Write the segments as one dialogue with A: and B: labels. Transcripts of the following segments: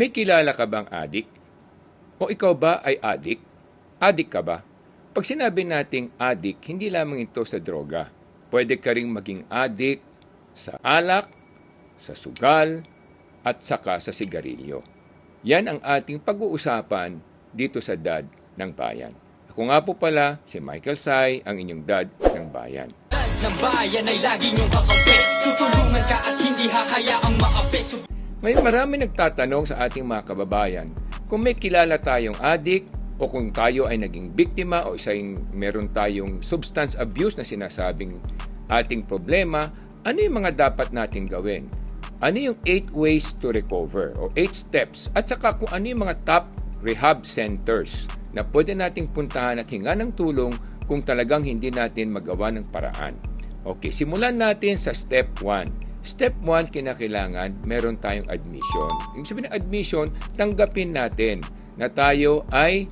A: May kilala ka bang adik? O ikaw ba ay adik? Adik ka ba? Pag sinabi nating adik, hindi lamang ito sa droga. Pwede ka ring maging adik sa alak, sa sugal, at saka sa sigarilyo. Yan ang ating pag-uusapan dito sa Dad ng Bayan. Ako nga po pala si Michael Sai, ang inyong Dad ng Bayan.
B: Dad ng Bayan ay lagi niyong kakampi. Tutulungan ka at hindi hahayaang maapi.
A: Ngayon marami nagtatanong sa ating mga kababayan kung may kilala tayong adik o kung tayo ay naging biktima o meron tayong substance abuse na sinasabing ating problema, ano yung mga dapat nating gawin? Ano yung 8 ways to recover o 8 steps? At saka kung ano yung mga top rehab centers na pwede nating puntahan at hinga ng tulong kung talagang hindi natin magawa ng paraan. Okay, simulan natin sa step 1. Step 1, kinakailangan meron tayong admission. Ibig sabihin ng admission, tanggapin natin na tayo ay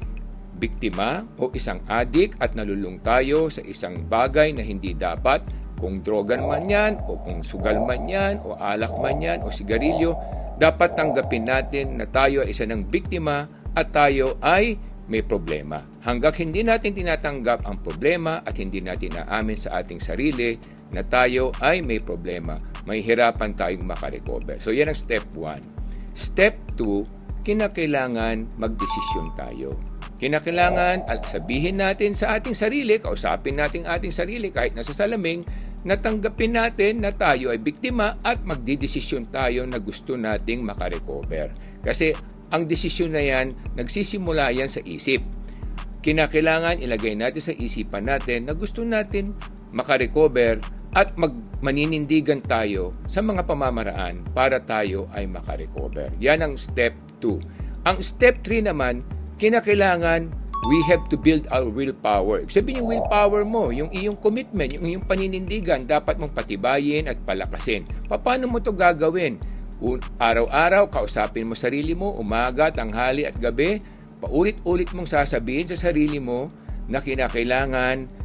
A: biktima o isang adik at nalulung tayo sa isang bagay na hindi dapat. Kung droga man yan, o kung sugal man yan, o alak man yan, o sigarilyo, dapat tanggapin natin na tayo ay isa ng biktima at tayo ay may problema. Hanggang hindi natin tinatanggap ang problema at hindi natin naamin sa ating sarili na tayo ay may problema, mahihirapan tayong makarecover. So yan ang step 1. Step 2, kinakailangan magdesisyon tayo. Kinakailangan at sabihin natin sa ating sarili, kausapin natin ating sarili kahit nasa salaming, natanggapin natin na tayo ay biktima at magdidesisyon tayo na gusto nating makarecover. Kasi ang desisyon na yan, nagsisimula yan sa isip. Kinakailangan ilagay natin sa isipan natin na gusto natin makarecover at maninindigan tayo sa mga pamamaraan para tayo ay makarecover. Yan ang step 2. Ang step 3 naman, kinakailangan we have to build our willpower. Sabihin yung willpower mo, yung iyong commitment, yung iyong paninindigan, dapat mong patibayin at palakasin. Paano mo to gagawin? Araw-araw, kausapin mo sarili mo, umaga, tanghali at gabi, paulit-ulit mong sasabihin sa sarili mo na kinakailangan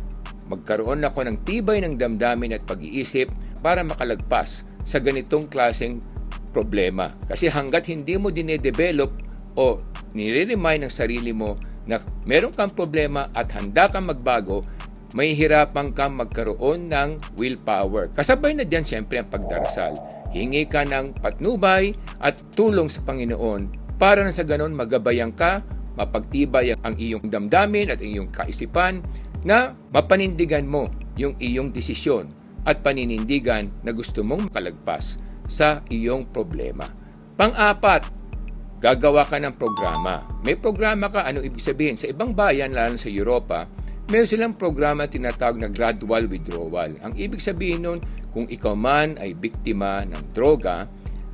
A: magkaroon ako ng tibay ng damdamin at pag-iisip para makalagpas sa ganitong klaseng problema. Kasi hanggat hindi mo dinedevelop o nire-remind ng sarili mo na meron kang problema at handa kang magbago, may hirapan kang magkaroon ng willpower. Kasabay na diyan siyempre ang pagdarasal. Hingi ka ng patnubay at tulong sa Panginoon para na sa ganon magabayan ka, mapagtibay ang iyong damdamin at iyong kaisipan na mapanindigan mo yung iyong desisyon at paninindigan na gusto mong makalagpas sa iyong problema. Pang-apat, gagawa ka ng programa. May programa ka, ano ibig sabihin? Sa ibang bayan, lalo sa Europa, mayroon silang programa tinatawag na gradual withdrawal. Ang ibig sabihin nun, kung ikaw man ay biktima ng droga,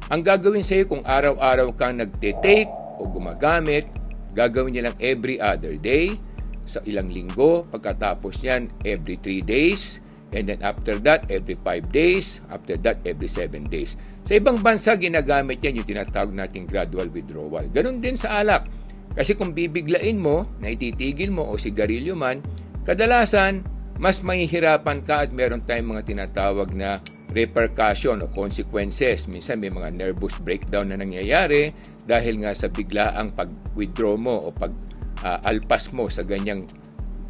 A: ang gagawin sa iyo kung araw-araw kang nagte-take o gumagamit, gagawin niya lang every other day, sa ilang linggo, pagkatapos niyan, every 3 days, and then after that, every 5 days, after that, every 7 days. Sa ibang bansa, ginagamit yan yung tinatawag nating gradual withdrawal. Ganun din sa alak. Kasi kung bibiglain mo, na ititigil mo o sigarilyo man, kadalasan, mas mahihirapan ka at meron tayong mga tinatawag na repercussion o consequences. Minsan may mga nervous breakdown na nangyayari dahil nga sa biglaang pag-withdraw mo o alpas mo sa ganyang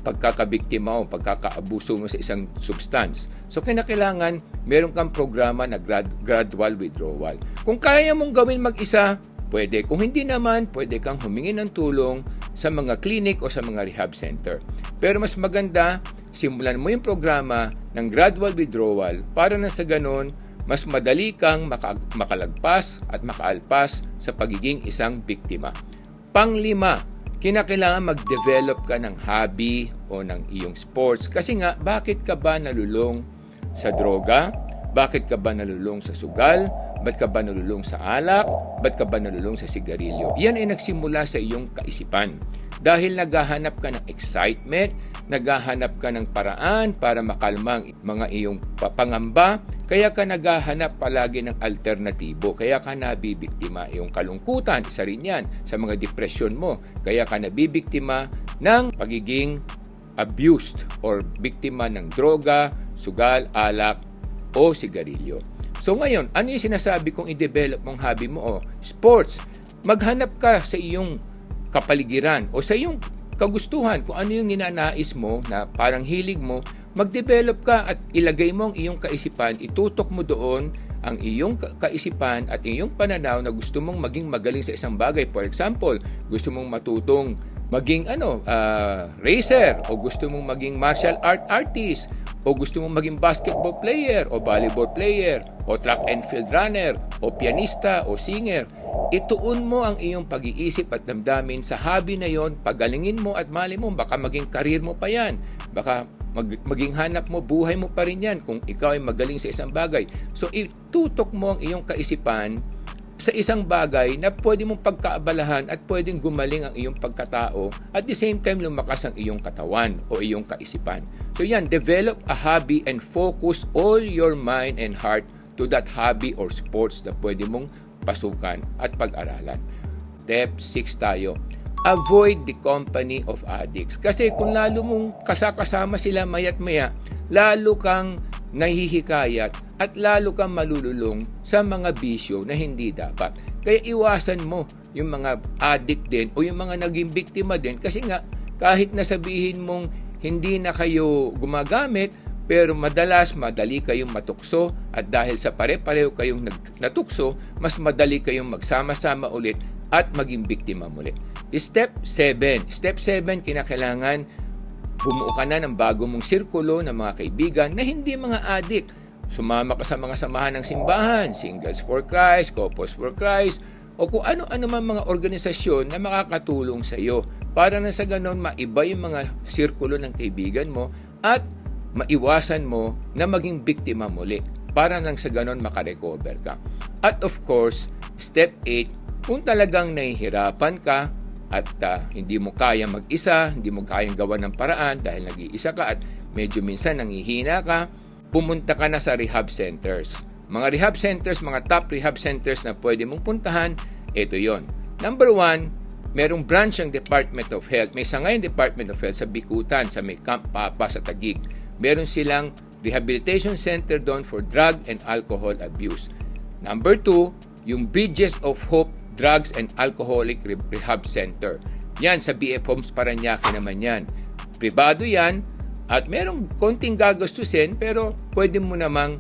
A: pagkakabiktima o pagkakaabuso mo sa isang substance. So, kinakailangan meron kang programa na gradual withdrawal. Kung kaya mong gawin mag-isa, pwede. Kung hindi naman, pwede kang humingi ng tulong sa mga clinic o sa mga rehab center. Pero mas maganda, simulan mo yung programa ng gradual withdrawal para na sa ganon, mas madali kang makalagpas at makaalpas sa pagiging isang biktima. Pang-5, kinakailangan mag-develop ka ng hobby o ng iyong sports. Kasi nga, bakit ka ba nalulung sa droga? Bakit ka ba nalulung sa sugal? Ba't ka ba nalulung sa alak? Ba't ka ba nalulung sa sigarilyo? Yan ay nagsimula sa iyong kaisipan. Dahil naghahanap ka ng excitement, naghahanap ka ng paraan para makalma ang mga iyong pangamba, kaya ka naghahanap palagi ng alternatibo, kaya ka nabibiktima. Yung kalungkutan, isa rin yan sa mga depression mo, kaya ka nabibiktima ng pagiging abused or biktima ng droga, sugal, alak o sigarilyo. So ngayon, ano yung sinasabi kong i-develop mong hobby mo? Sports. maghanap ka sa iyong kapaligiran o sa iyong kagustuhan, kung ano yung ninanais mo na parang hilig mo, mag-develop ka at ilagay mo ang iyong kaisipan, itutok mo doon ang iyong kaisipan at iyong pananaw na gusto mong maging magaling sa isang bagay. For example, gusto mong matutong maging racer, o gusto mong maging martial art artist, o gusto mong maging basketball player o volleyball player o track and field runner o pianista o singer. Ituon mo ang iyong pag-iisip at damdamin sa hobby na yon, pagalingin mo at mali mo, baka maging career mo pa yan, baka maging hanap mo, buhay mo pa rin yan kung ikaw ay magaling sa isang bagay. So itutok mo ang iyong kaisipan sa isang bagay na pwede mong pagkaabalahan at pwedeng gumaling ang iyong pagkatao, at the same time lumakas ang iyong katawan o iyong kaisipan. So yan, develop a hobby and focus all your mind and heart to that hobby or sports na pwede mong pasukan at pag-aralan. Step 6 tayo. Avoid the company of addicts. Kasi kung lalo mong kasama sila maya't maya, lalo kang nahihikayat at lalo kang malululong sa mga bisyo na hindi dapat. Kaya iwasan mo yung mga addict din o yung mga naging biktima din, kasi nga kahit nasabihin mong hindi na kayo gumagamit, pero madali kayong matukso, at dahil sa pare-pareho kayong natukso, mas madali kayong magsama-sama ulit at maging biktima muli. Step 7. Step 7, kinakailangan bumuo ka na ng bago mong sirkulo ng mga kaibigan na hindi mga addict. Sumama ka sa mga samahan ng simbahan, Singles for Christ, Couples for Christ, o kung ano-ano man mga organisasyon na makakatulong sa iyo para na sa ganon maiba yung mga sirkulo ng kaibigan mo at maiwasan mo na maging biktima muli para nang sa ganon makarecover ka. At of course, step 8, kung talagang nahihirapan ka at hindi mo kaya mag-isa, hindi mo kayang gawa ng paraan dahil nag-iisa ka at medyo minsan nangihina ka, pumunta ka na sa rehab centers. Mga rehab centers, mga top rehab centers na pwede mong puntahan, ito yon. Number 1, merong branch ng Department of Health. May sangayang Department of Health sa Bikutan, sa may Camp Papa, sa Taguig. Meron silang rehabilitation center doon for drug and alcohol abuse. Number 2, yung Bridges of Hope Drugs and Alcoholic Rehab Center. Yan, sa BF Homes Parañaque naman yan. Pribado yan, at merong konting gagastusin, pero pwede mo namang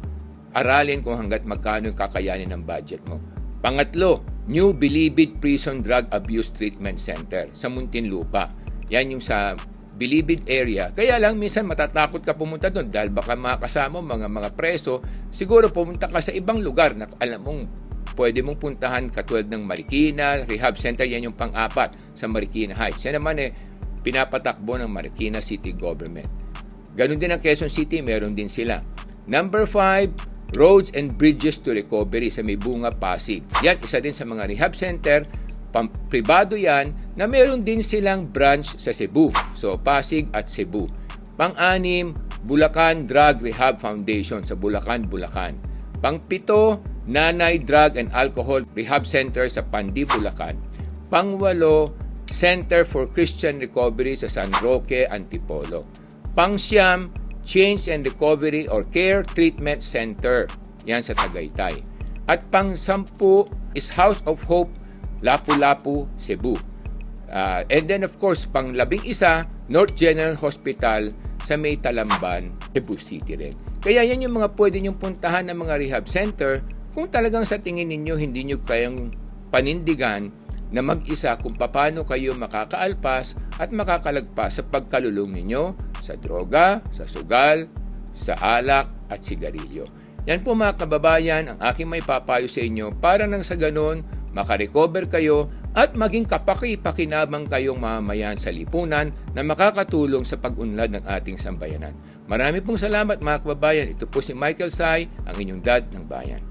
A: aralin kung hanggat magkano yung kakayanin ng budget mo. Pangatlo, New Bilibid Prison Drug Abuse Treatment Center sa Muntinlupa. Yan yung sa Bilibid area. Kaya lang minsan matatakot ka pumunta doon dahil baka makasama mga preso. Siguro pumunta ka sa ibang lugar na alam mong pwede mong puntahan, katulad ng Marikina Rehab Center. Yan yung pang-4 sa Marikina Heights. Yan naman pinapatakbo ng Marikina City Government. Ganon din ang Quezon City, meron din sila. Number 5, Roads and Bridges to Recovery sa may Bunga, Pasig. Yan, isa din sa mga rehab center, pribado yan, na meron din silang branch sa Cebu. So, Pasig at Cebu. Pang-6, Bulacan Drug Rehab Foundation sa Bulacan, Bulacan. Pang-7, Nanay Drug and Alcohol Rehab Center sa Pandi, Bulacan. Pang-8, Center for Christian Recovery sa San Roque, Antipolo. Pang-9, Change and Recovery or Care Treatment Center. Yan sa Tagaytay. At pang-10 is House of Hope, Lapu-Lapu, Cebu. And then of course, pang-11, North General Hospital sa May Talamban, Cebu City rin. Kaya yan yung mga pwede nyong puntahan ng mga rehab center kung talagang sa tingin ninyo hindi nyo kayang panindigan na mag-isa kung paano kayo makakaalpas at makakalagpas sa pagkalulong ninyo sa droga, sa sugal, sa alak at sigarilyo. Yan po mga kababayan ang aking may papayo sa inyo para nang sa ganon makarecover kayo at maging kapaki-pakinabang kayong mamamayan sa lipunan na makakatulong sa pag-unlad ng ating sambayanan. Marami pong salamat mga kababayan. Ito po si Michael Sai, ang inyong dad ng bayan.